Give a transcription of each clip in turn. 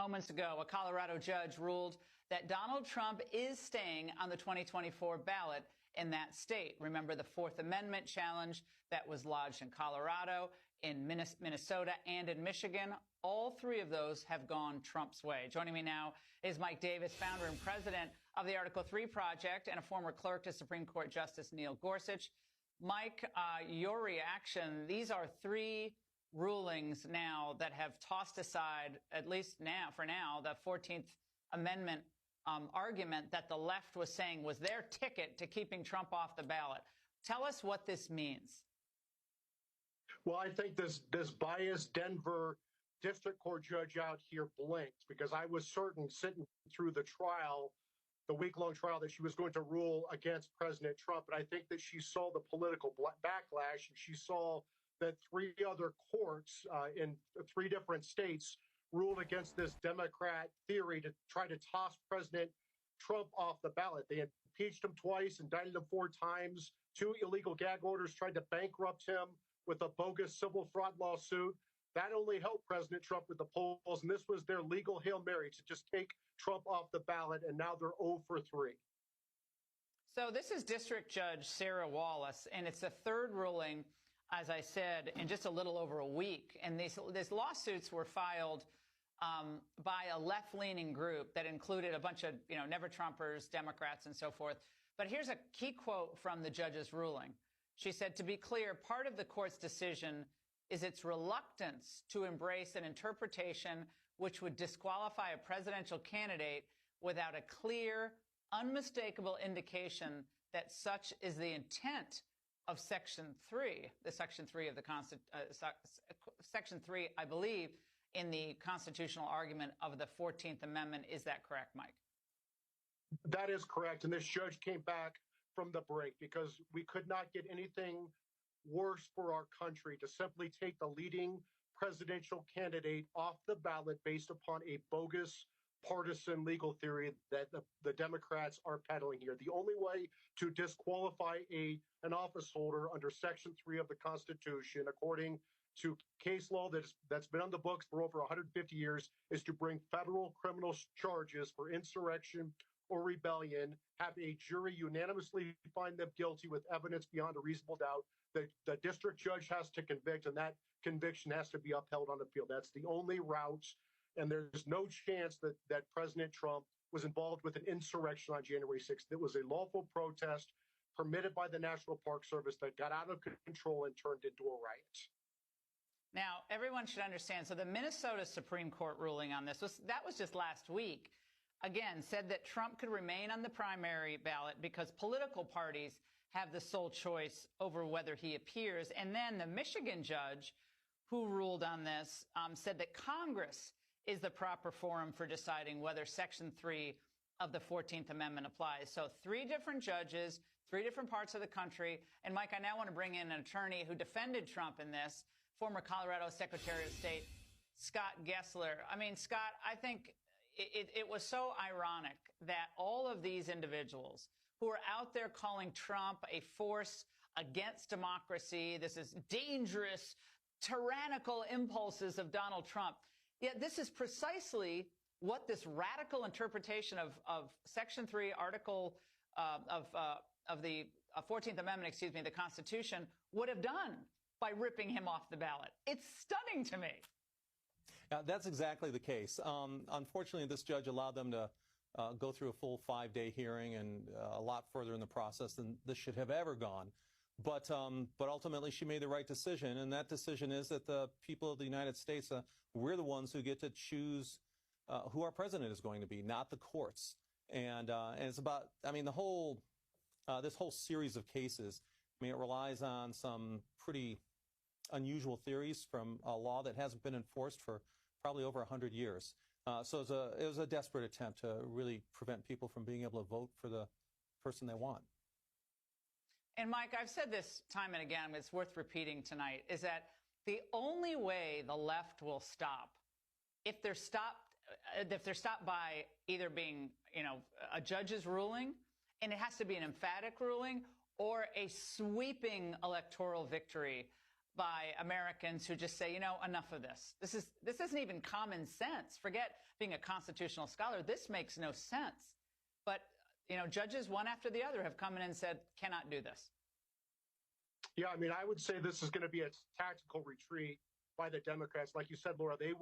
moments ago, a Colorado judge ruled that Donald Trump is staying on the 2024 ballot in that state. Remember the Fourth Amendment challenge that was lodged in Colorado, in Minnesota, and in Michigan. All three of those have gone Trump's way. Joining me now is Mike Davis, founder and president of the Article 3 Project and a former clerk to Supreme Court Justice Neil Gorsuch. Mike, your reaction, these are three rulings now that have tossed aside, at least now, for now, the 14th Amendment argument that the left was saying was their ticket to keeping Trump off the ballot. Tell us what this means. Well, I think this biased Denver district court judge out here blinked, because I was certain sitting through the trial, the week-long trial, that she was going to rule against President Trump. And I think that she saw the political backlash, and she saw that three other courts in three different states ruled against this Democrat theory to try to toss President Trump off the ballot. They impeached him twice, indicted him 4 times, 2 illegal gag orders, tried to bankrupt him with a bogus civil fraud lawsuit. That only helped President Trump with the polls, and this was their legal Hail Mary to just take Trump off the ballot, and now they're 0 for 3. So this is District Judge Sarah Wallace, and it's the third ruling, as I said, in just a little over a week. And these lawsuits were filed by a left-leaning group that included a bunch of, never Trumpers, Democrats, and so forth. But here's a key quote from the judge's ruling. She said, "To be clear, part of the court's decision is its reluctance to embrace an interpretation which would disqualify a presidential candidate without a clear, unmistakable indication that such is the intent of Section 3, the Section 3 of the Section 3, I believe, in the constitutional argument of the 14th Amendment." Is that correct, Mike? That is correct. And this judge came back from the brink because we could not get anything worse for our country to simply take the leading presidential candidate off the ballot based upon a bogus partisan legal theory that the Democrats are peddling here. The only way to disqualify an office holder under Section 3 of the Constitution, according to case law that's been on the books for over 150 years, is to bring federal criminal charges for insurrection or rebellion, have a jury unanimously find them guilty with evidence beyond a reasonable doubt. The district judge has to convict, and that conviction has to be upheld on appeal. That's the only route, and there's no chance that President Trump was involved with an insurrection on January 6th. It was a lawful protest permitted by the National Park Service that got out of control and turned into a riot. Now, everyone should understand, so the Minnesota Supreme Court ruling on this was just last week. Again, said that Trump could remain on the primary ballot because political parties have the sole choice over whether he appears. And then the Michigan judge who ruled on this said that Congress is the proper forum for deciding whether Section 3 of the 14th Amendment applies. So 3 different judges, 3 different parts of the country. And, Mike, I now want to bring in an attorney who defended Trump in this, former Colorado Secretary of State Scott Gessler. I mean, Scott, I think it was so ironic that all of these individuals who are out there calling Trump a force against democracy, this is dangerous, tyrannical impulses of Donald Trump. Yet this is precisely what this radical interpretation of Section 3, Article of the 14th Amendment, the Constitution, would have done by ripping him off the ballot. It's stunning to me. That's exactly the case. Unfortunately, this judge allowed them to go through a full 5-day hearing and a lot further in the process than this should have ever gone. But ultimately, she made the right decision, and that decision is that the people of the United States, we're the ones who get to choose who our president is going to be, not the courts. And it's about, this whole series of cases, it relies on some pretty unusual theories from a law that hasn't been enforced for probably over 100 years. So it was a desperate attempt to really prevent people from being able to vote for the person they want. And, Mike, I've said this time and again, but it's worth repeating tonight, is that the only way the left will stop, if they're stopped by either being, a judge's ruling, and it has to be an emphatic ruling, or a sweeping electoral victory by Americans who just say, you know, enough of this. This isn't even common sense. Forget being a constitutional scholar. This makes no sense. But, you know, judges one after the other have come in and said, cannot do this. Yeah, I mean, I would say this is going to be a tactical retreat by the Democrats. Like you said, Laura, they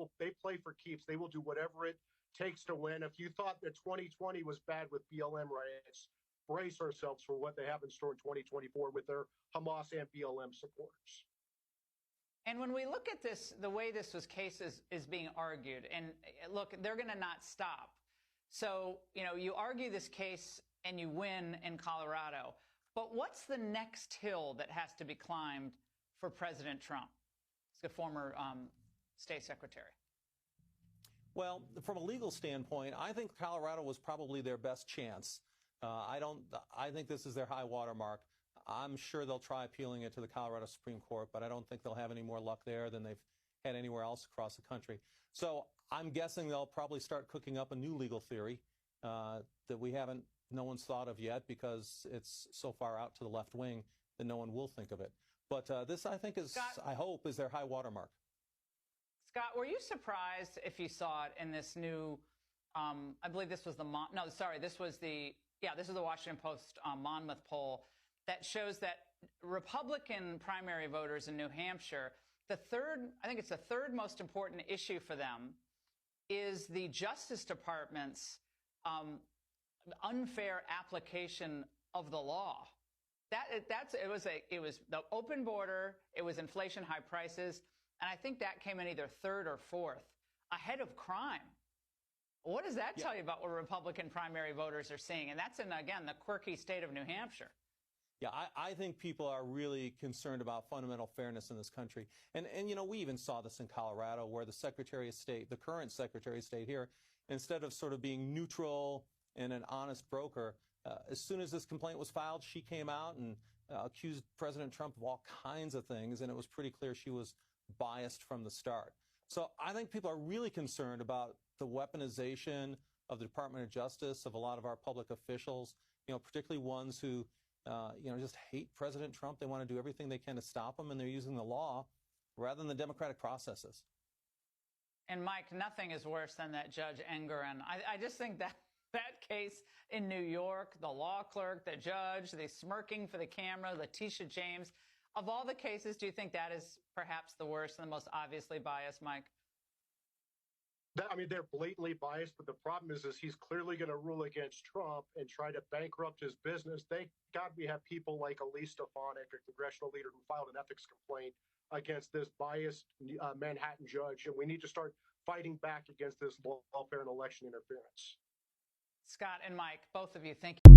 play for keeps. They will do whatever it takes to win. If you thought that 2020 was bad with BLM riots, brace ourselves for what they have in store in 2024 with their Hamas and BLM supporters. And when we look at this, the way this case is being argued, and look, they're going to not stop. So, you know, you argue this case and you win in Colorado. But what's the next hill that has to be climbed for President Trump, the former state secretary? Well, from a legal standpoint, I think Colorado was probably their best chance. I think this is their high water mark. I'm sure they'll try appealing it to the Colorado Supreme Court, but I don't think they'll have any more luck there than they've had anywhere else across the country. So I'm guessing they'll probably start cooking up a new legal theory that no one's thought of yet because it's so far out to the left wing that no one will think of it. But this, I think, I hope, is their high water mark. Scott, were you surprised if you saw it in this new, I believe this was this was the Washington Post Monmouth poll that shows that Republican primary voters in New Hampshire, I think it's the third most important issue for them is the Justice Department's unfair application of the law. It was the open border, it was inflation, high prices, and I think that came in either third or fourth, ahead of crime. What does that tell you about what Republican primary voters are seeing? And that's in, again, the quirky state of New Hampshire. Yeah, I think people are really concerned about fundamental fairness in this country. And you know, we even saw this in Colorado where the Secretary of State, the current Secretary of State here, instead of sort of being neutral and an honest broker, as soon as this complaint was filed, she came out and accused President Trump of all kinds of things, and it was pretty clear she was biased from the start. So I think people are really concerned about the weaponization of the Department of Justice, of a lot of our public officials, you know, particularly ones who just hate President Trump. They want to do everything they can to stop him, and they're using the law rather than the democratic processes. And Mike, nothing is worse than that Judge Engoron. I just think that case in New York, the law clerk, the judge, the smirking for the camera, Letitia James, of all the cases, do you think that is perhaps the worst and the most obviously biased, Mike? I mean, they're blatantly biased, but the problem is he's clearly going to rule against Trump and try to bankrupt his business. Thank God we have people like Elise Stefanik, a congressional leader who filed an ethics complaint against this biased Manhattan judge, and we need to start fighting back against this lawfare and election interference. Scott and Mike, both of you, thank you.